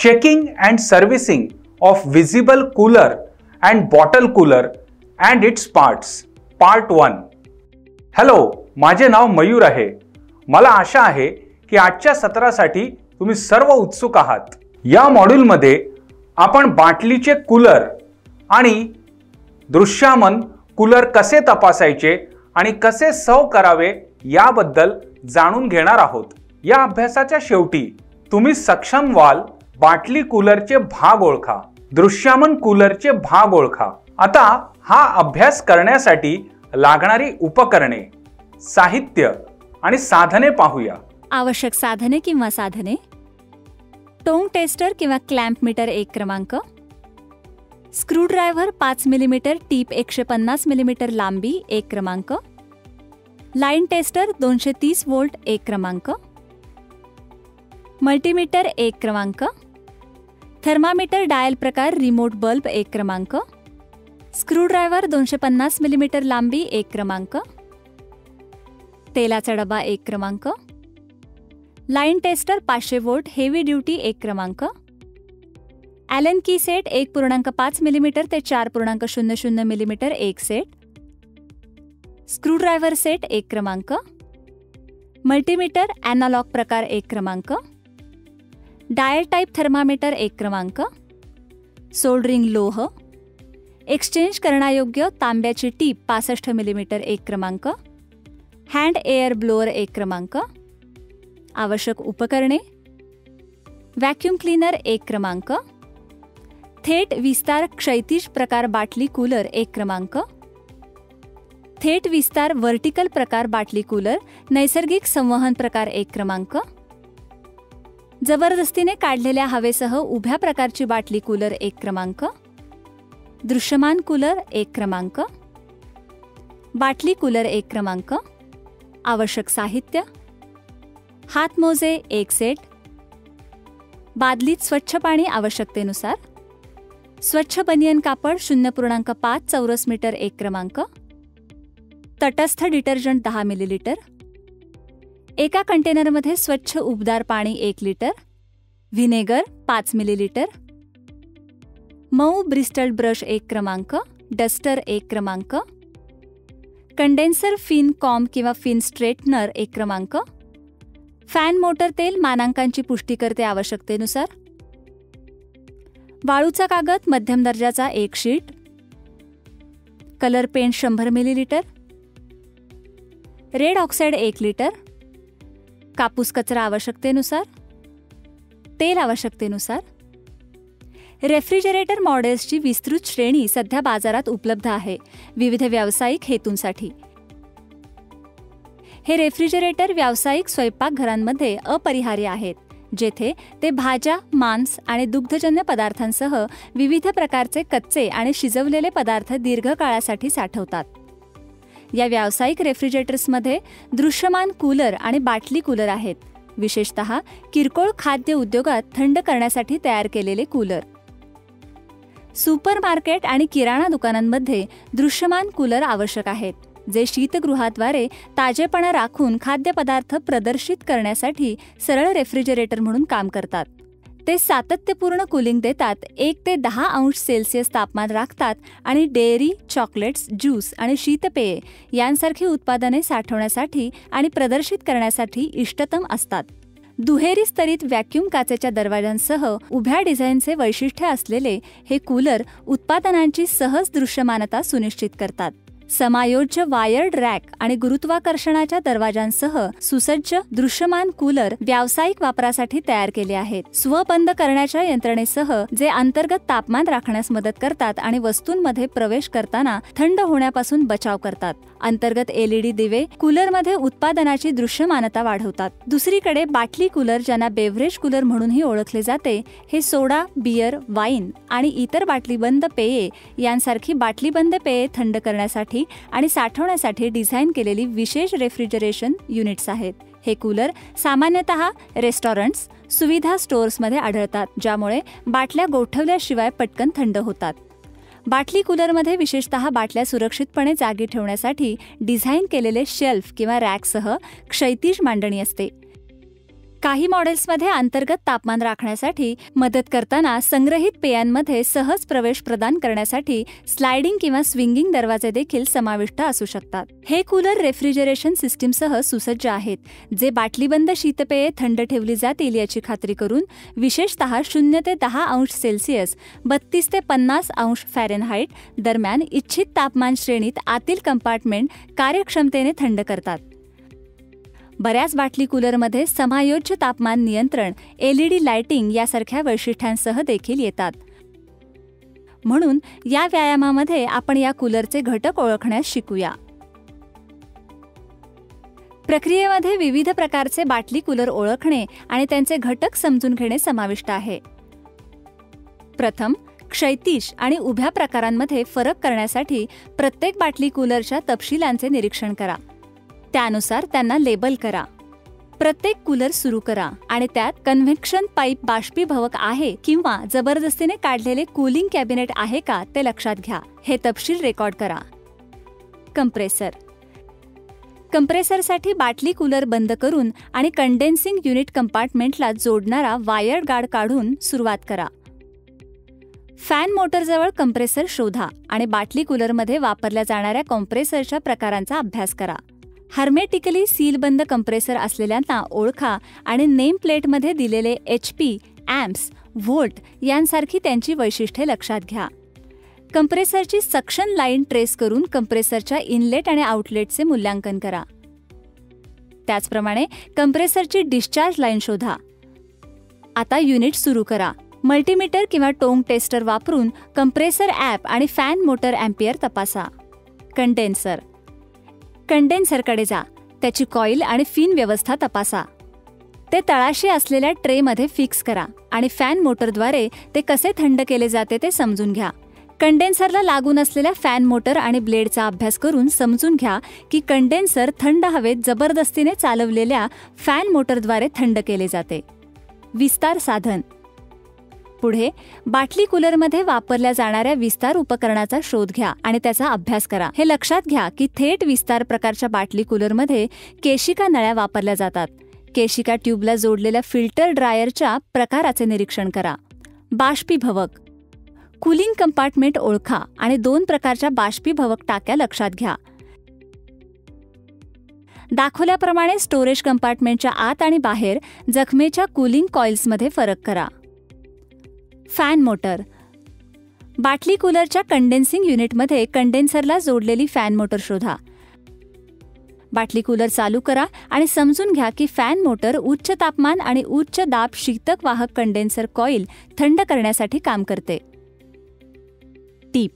checking and servicing of visible cooler and bottle cooler and its parts, part 1. Hello, माझे नाव मयूर आहे. मला आशा आहे की आजच्या सत्रासाठी तुम्ही सर्व उत्सुक आहात. या मॉड्यूलमध्ये आपण बाटलीचे कूलर आणि दृश्यमान कूलर कसे तपासायचे आणि कसे सर्व करावे याबद्दल जाणून घेणार आहोत. या अभ्यासाच्या शेवटी तुम्ही सक्षम व्हाल बाटली कूलरचे भाग ओळखा, दृश्यमान कूलरचे भाग ओळखा. आता हा अभ्यास करण्यासाठी लागणारी उपकरणे, साहित्य आणि साधने पाहूया. आवश्यक साधने किंवा साधने: टोंग टेस्टर किंवा क्लॅम्प मीटर 1 क्रमांक, स्क्रूड्रायव्हर 5 मिमी टीप 150 मिमी लांबी 1 क्रमांक, लाईन टेस्टर 230 व्होल्ट 1 क्रमांक, मल्टीमीटर 1 क्रमांक, थर्मामीटर डायल प्रकार रिमोट बल्ब 1 क्रमांक, स्क्रूड्रायव्हर 250 मिमी लांबी 1 क्रमांक, तेलाचा डबा 1 क्रमांक, line tester 500 volt heavy duty 1 क्रमांक, ॲलन की सेट 1.5 मिमी ते 4.00 मिमी 1 सेट, स्क्रूड्रायव्हर सेट 1 क्रमांक, मल्टीमीटर ॲनालॉग प्रकार 1 क्रमांक, डायल टाईप थर्मामीटर 1 क्रमांक, सोल्डरिंग लोह, एक्सचेंज करण्यायोग्य तांब्याची टीप 65 मिमी 1 क्रमांक, हँड एअर ब्लोअर 1 क्रमांक. आवश्यक उपकरणे: व्हॅक्यूम क्लीनर 1 क्रमांक, थेट विस्तार क्षैतिज प्रकार बाटली कूलर 1 क्रमांक, थेट विस्तार व्हर्टिकल प्रकार बाटली कूलर नैसर्गिक संवहन प्रकार 1 क्रमांक, जबरदस्तीने काढलेल्या हवेसह उभ्या प्रकारची बाटली कूलर 1 क्रमांक, दृश्यमान कूलर 1 क्रमांक, बाटली कूलर 1 क्रमांक. आवश्यक साहित्य: हातमोजे 1 सेट, बादलीत स्वच्छ पाणी आवश्यकतेनुसार, स्वच्छ बनियन कापड 0.5 चौरस मीटर 1 क्रमांक, तटस्थ डिटर्जंट 10 मिलीलिटर, एका कंटेनरमध्ये स्वच्छ उबदार पाणी 1 लिटर, व्हिनेगर 5 मिलीलिटर, मऊ ब्रिस्टल ब्रश 1 क्रमांक, डस्टर 1 क्रमांक, कंडेन्सर फिन कॉम किंवा फिन स्ट्रेटनर 1 क्रमांक, फॅन मोटर तेल मानांकांची पुष्टी करते आवश्यकतेनुसार, वाळूचा कागद मध्यम दर्जाचा 1 शीट, colour paint 100 millilitre, red oxide 1 litre, कापूस कचरा आवश्यकतेनुसार, तेल आवश्यकतेनुसार. रेफ्रिजरेटर मॉडेल्सची विस्तृत श्रेणी सध्या बाजारात उपलब्ध आहे विविध व्यावसायिक हेतूंसाठी. हे रेफ्रिजरेटर व्यावसायिक स्वयंपाकघरांमध्ये अपरिहार्य आहेत, जेथे ते भाज्या, मांस आणि दुग्धजन्य पदार्थांसह विविध प्रकारचे कच्चे आणि शिजवलेले पदार्थ दीर्घकाळासाठी साठवतात. या व्यावसायिक रेफ्रिजरेटर्समध्ये दृश्यमान कूलर आणि बाटली कूलर आहेत, विशेषतः किरकोळ खाद्य उद्योगात थंड करण्यासाठी तयार केलेले कूलर. सुपरमार्केट आणि किराणा दुकानांमध्ये दृश्यमान कूलर आवश्यक आहेत, जे शीतगृहाद्वारे ताजेपणा राखून खाद्यपदार्थ प्रदर्शित करण्यासाठी सरळ रेफ्रिजरेटर म्हणून काम करतात. ते सातत्यपूर्ण कूलिंग देतात, 1 ते 10 अंश सेल्सिअस तापमान राखतात आणि डेअरी, चॉकलेट्स, ज्यूस आणि शीतपेये यांसारखी उत्पादने साठवण्यासाठी आणि प्रदर्शित करण्यासाठी इष्टतम असतात. दुहेरी स्तरित व्हॅक्यूम काचेच्या दरवाजांसह उभ्या डिझाईनचे वैशिष्ट्य असलेले हे कूलर उत्पादनांची सहज दृश्यमानता सुनिश्चित करतात. समायोज्य वायर्ड रॅक आणि गुरुत्वाकर्षणाच्या दरवाजांसह सुसज्ज दृश्यमान कूलर व्यावसायिक वापरासाठी तयार केले आहेत. स्वबंद करण्याच्या यंत्रणेसह जे अंतर्गत तापमान राखण्यास मदत करतात आणि वस्तूंमध्ये प्रवेश करताना थंड होण्यापासून बचाव करतात. अंतर्गत LED दिवे कूलरमध्ये उत्पादनाची दृश्यमानता वाढवतात. दुसरीकडे बाटली कूलर, ज्यांना बेव्हरेज कूलर म्हणूनही ओळखले जाते, हे सोडा, बियर, वाईन आणि इतर बाटलीबंद पेये यांसारखी बाटलीबंद पेये थंड करण्यासाठी आणि साठवण्यासाठी डिझाईन केलेली विशेष रेफ्रिजरेशन युनिट्स आहेत. हे कूलर सामान्यतः रेस्टॉरंट्स, सुविधा स्टोअर्समध्ये आढळतात, ज्यामुळे बाटल्या गोठवल्याशिवाय पटकन थंड होतात. बाटली कूलरमध्ये विशेषतः बाटल्या सुरक्षितपणे जागी ठेवण्यासाठी डिझाईन केलेले शेल्फ किंवा रॅकसह क्षैतिज मांडणी असते. काही मॉडेल्समध्ये अंतर्गत तापमान राखण्यासाठी मदत करताना संग्रहित पेयांमध्ये सहज प्रवेश प्रदान करण्यासाठी स्लायडिंग किंवा स्विंगिंग दरवाजे देखील समाविष्ट असू शकतात. हे कूलर रेफ्रिजरेशन सिस्टीमसह सुसज्ज आहेत, जे बाटलीबंद शीतपेये थंड ठेवली जातील याची खात्री करून विशेषतः 0 ते 10 अंश सेल्सिअस 32 ते 50 अंश फॅरेनहाइट दरम्यान इच्छित तापमान श्रेणीत आतील कंपार्टमेंट कार्यक्षमतेने थंड करतात. बऱ्याच बाटली कूलरमध्ये समायोज्य तापमान नियंत्रण, LED लाइटिंग यासारख्या वैशिष्ट्यांसह देखील येतात. म्हणून या व्यायामामध्ये आपण या कूलरचे घटक ओळखण्यास शिकूया. प्रक्रियेमध्ये विविध प्रकारचे बाटली कूलर ओळखणे आणि त्यांचे घटक समजून घेणे समाविष्ट आहे. प्रथम, क्षैतिज आणि उभ्या प्रकारांमध्ये फरक करण्यासाठी प्रत्येक बाटली कूलरच्या तपशिलांचे निरीक्षण करा. त्यानुसार त्यांना लेबल करा. प्रत्येक कूलर सुरू करा आणि त्यात कन्व्हेक्शन पाईप बाष्पीभवक आहे किंवा जबरदस्तीने काढलेले कूलिंग कॅबिनेट आहे का ते लक्षात घ्या. हे तपशील रेकॉर्ड करा. कंप्रेसर. कंप्रेसरसाठी बाटली कूलर बंद करून आणि कंडेन्सिंग युनिट कंपार्टमेंटला जोडणारा वायर्ड गार्ड काढून सुरुवात करा. फॅन मोटरजवळ कंप्रेसर शोधा आणि बाटली कूलरमध्ये वापरल्या जाणाऱ्या कॉम्प्रेसरच्या प्रकारांचा अभ्यास करा. हर्मेटिकली सीलबंद कंप्रेसर असलेल्यांना ओळखा आणि नेम प्लेटमध्ये दिलेले HP, एम्प्स, व्होल्ट यांसारखी त्यांची वैशिष्ट्ये लक्षात घ्या. कंप्रेसरची सक्शन लाईन ट्रेस करून कंप्रेसरच्या इनलेट आणि आउटलेटचे मूल्यांकन करा. त्याचप्रमाणे कंप्रेसरची डिस्चार्ज लाईन शोधा. आता युनिट सुरू करा. मल्टीमीटर किंवा टोंग टेस्टर वापरून कंप्रेसर ॲप आणि फॅन मोटर अँपियर तपासा. कंडेन्सर. कंडेन्सरकडे जा. त्याची कॉईल आणि फिन व्यवस्था तपासा. ते तळाशी असलेल्या ट्रेमध्ये फिक्स करा आणि फॅन मोटरद्वारे ते कसे थंड केले जाते ते समजून घ्या. कंडेन्सरला लागून असलेल्या फॅन मोटर आणि ब्लेडचा अभ्यास करून समजून घ्या की कंडेन्सर थंड हवेत जबरदस्तीने चालवलेल्या फॅन मोटरद्वारे थंड केले जाते. विस्तार साधन. पुढे बाटली कूलरमध्ये वापरल्या जाणाऱ्या विस्तार उपकरणाचा शोध घ्या आणि त्याचा अभ्यास करा. हे लक्षात घ्या की थेट विस्तार प्रकारच्या बाटली कूलरमध्ये केशिका नळ्या वापरल्या जातात. केशिका ट्यूबला जोडलेल्या फिल्टर ड्रायरच्या प्रकाराचे निरीक्षण करा. बाष्पीभवक. कूलिंग कंपार्टमेंट ओळखा आणि 2 प्रकारच्या बाष्पीभवक टाक्या लक्षात घ्या. दाखवल्याप्रमाणे स्टोरेज कंपार्टमेंटच्या आत आणि बाहेर जखमेच्या कूलिंग कॉइल्समध्ये फरक करा. Fan motor. बाटली कूलरच्या कंडेन्सिंग युनिटमध्ये कंडेन्सरला जोडलेली फॅन मोटर शोधा. बाटली कूलर चालू करा आणि समजून घ्या की फॅन मोटर उच्च तापमान आणि उच्च दाब शीतक वाहक कंडेन्सर कॉईल थंड करण्यासाठी काम करते. टीप.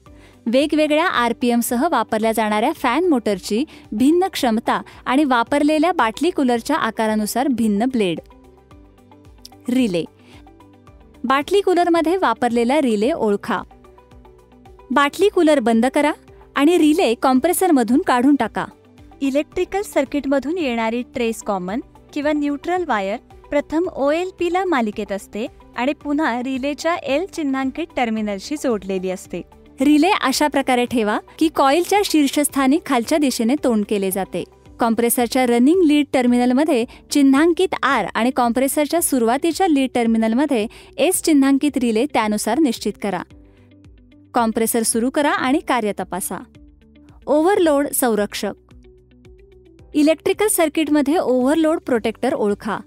वेगवेगळ्या RPMसह वापरल्या जाणाऱ्या फॅन मोटरची भिन्न क्षमता आणि वापरलेल्या बाटली कूलरच्या आकारानुसार भिन्न ब्लेड. रिले. बाटली कूलरमध्ये वापरलेला रिले ओळखा. बाटली कूलर बंद करा आणि रिले कॉम्प्रेसरमधून काढून टाका. इलेक्ट्रिकल सर्किटमधून येणारी ट्रेस कॉमन किंवा न्यूट्रल वायर प्रथम OLPला मालिकेत असते आणि पुन्हा रिलेच्या L चिन्हांकित टर्मिनलशी जोडलेली असते. रिले अशा प्रकारे ठेवा की कॉईलच्या शीर्षस्थानी खालच्या दिशेने तोंड केले जाते. कॉम्प्रेसरच्या रनिंग लीड टर्मिनलमध्ये चिन्हांकित R आणि कॉम्प्रेसरच्या सुरुवातीच्या लीड टर्मिनलमध्ये S चिन्हांकित रिले त्यानुसार निश्चित करा. कॉम्प्रेसर सुरू करा आणि कार्य तपासा. ओव्हरलोड संरक्षक. इलेक्ट्रिकल सर्किटमध्ये ओव्हरलोड प्रोटेक्टर ओळखा.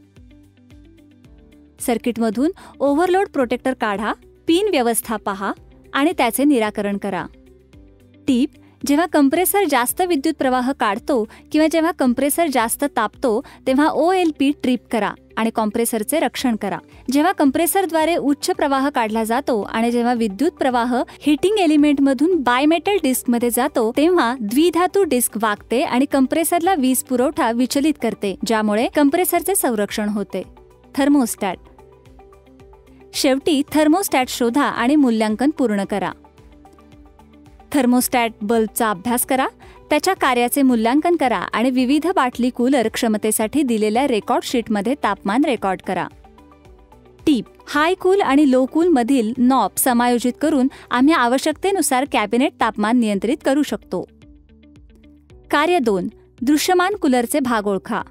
सर्किटमधून ओव्हरलोड प्रोटेक्टर काढा, पिन व्यवस्था पहा आणि त्याचे निराकरण करा. टीप. जेव्हा कंप्रेसर जास्त विद्युत प्रवाह काढतो किंवा जेव्हा कंप्रेसर जास्त तापतो तेव्हा OLP ट्रिप करा आणि कॉम्प्रेसरचे रक्षण करा. जेव्हा कंप्रेसरद्वारे उच्च प्रवाह काढला जातो आणि जेव्हा विद्युत प्रवाह हीटिंग एलिमेंटमधून बायमेटल डिस्कमध्ये जातो तेव्हा द्विधातू डिस्क वाकते आणि कंप्रेसरला वीज पुरवठा विचलित करते, ज्यामुळे कंप्रेसरचे संरक्षण होते. थर्मोस्टॅट. शेवटी थर्मोस्टॅट शोधा आणि मूल्यांकन पूर्ण करा. थर्मोस्टॅट बल्बचा अभ्यास करा, त्याच्या कार्याचे मूल्यांकन करा आणि विविध बाटली कूलर क्षमतेसाठी दिलेल्या रेकॉर्ड शीटमध्ये तापमान रेकॉर्ड करा. टीप. हाय कूल आणि लो कूल मधील नॉब समायोजित करून आम्ही आवश्यकतेनुसार कॅबिनेट तापमान नियंत्रित करू शकतो. कार्य 2. दृश्यमान कूलरचे भाग ओळखा.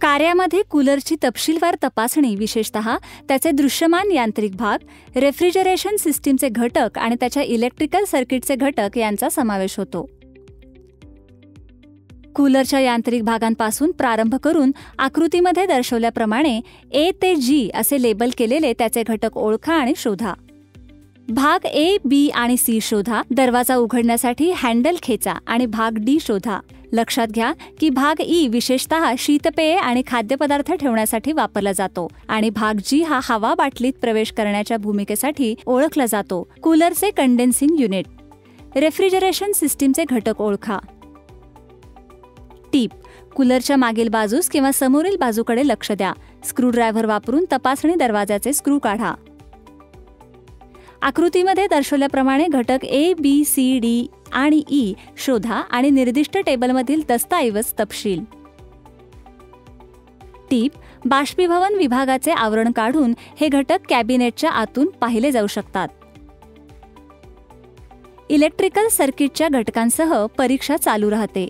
कार्यामध्ये कूलरची तपशीलवार तपासणी, विशेषतः त्याचे दृश्यमान यांत्रिक भाग, रेफ्रिजरेशन सिस्टीमचे घटक आणि त्याच्या इलेक्ट्रिकल सर्किटचे घटक यांचा समावेश होतो. कूलरच्या यांत्रिक भागांपासून प्रारंभ करून आकृतीमध्ये दर्शवल्याप्रमाणे ए ते जी असे लेबल केलेले त्याचे घटक ओळखा आणि शोधा. भाग ए, बी आणि सी शोधा. दरवाजा उघडण्यासाठी हँडल खेचा आणि भाग डी शोधा. लक्षात घ्या की भाग ई विशेषतः शीतपेये आणि खाद्यपदार्थ ठेवण्यासाठी वापरला जातो आणि भाग जी हा हवा बाटलीत प्रवेश करण्याच्या भूमिकेसाठी ओळखला जातो. कूलरचे कंडेन्सिंग युनिट. रेफ्रिजरेशन सिस्टीमचे घटक ओळखा. टीप: कूलरच्या मागील बाजूस किंवा समोरील बाजूकडे लक्ष द्या. स्क्रूड्रायव्हर वापरून तपासणी दरवाजाचे स्क्रू काढा. आकृतीमध्ये दर्शवल्याप्रमाणे घटक ए, बी, सी, डी आणि ई शोधा आणि निर्दिष्ट टेबलमधील दस्तऐवज तपशील. टीप: बाष्पीभवन विभागाचे आवरण काढून हे घटक कॅबिनेटच्या आतून पाहिले जाऊ शकतात. इलेक्ट्रिकल सर्किटच्या घटकांसह परीक्षा चालू राहते.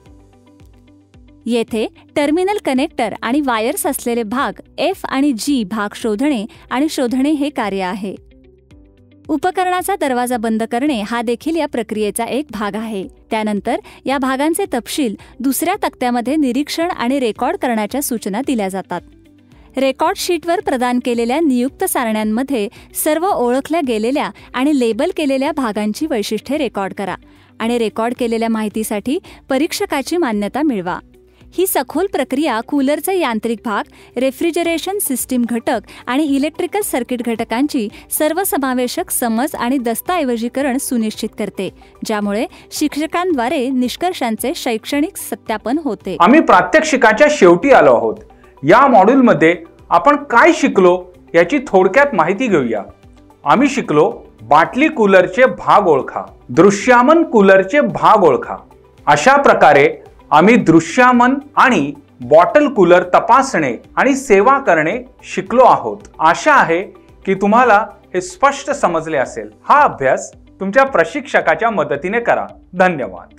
येथे टर्मिनल कनेक्टर आणि वायर्स असलेले भाग एफ आणि जी भाग शोधणे हे कार्य आहे. उपकरणाचा दरवाजा बंद करणे हा देखील या प्रक्रियेचा एक भाग आहे. त्यानंतर या भागांचे तपशील दुसऱ्या तक्त्यामध्ये निरीक्षण आणि रेकॉर्ड करण्याच्या सूचना दिल्या जातात. रेकॉर्ड शीटवर प्रदान केलेल्या नियुक्त सारण्यांमध्ये सर्व ओळखल्या गेलेल्या आणि लेबल केलेल्या भागांची वैशिष्ट्ये रेकॉर्ड करा आणि रेकॉर्ड केलेल्या माहितीसाठी परीक्षकाची मान्यता मिळवा. ही सखोल प्रक्रिया कूलरचे यांत्रिक भाग, रेफ्रिजरेशन सिस्टीम घटक आणि इलेक्ट्रिकल सर्किट घटकांची सर्वसमावेशक समज आणि दस्तऐवजीकरण सुनिश्चित करते, ज्यामुळे शिक्षकांद्वारे निष्कर्षांचे शैक्षणिक सत्यापन होते. आम्ही प्रात्यक्षिकाच्या शेवटी आलो आहोत. या मॉड्यूलमध्ये आपण काय शिकलो याची थोडक्यात माहिती घेऊया. आम्ही शिकलो बाटली कूलरचे भाग ओळखा, दृश्यामन कूलरचे भाग ओळखा. अशा प्रकारे आम्ही दृश्यामन आणि बॉटल कूलर तपासणे आणि सेवा करणे शिकलो आहोत. आशा आहे की तुम्हाला हे स्पष्ट समजले असेल. हा अभ्यास तुमच्या प्रशिक्षकाच्या मदतीने करा. धन्यवाद.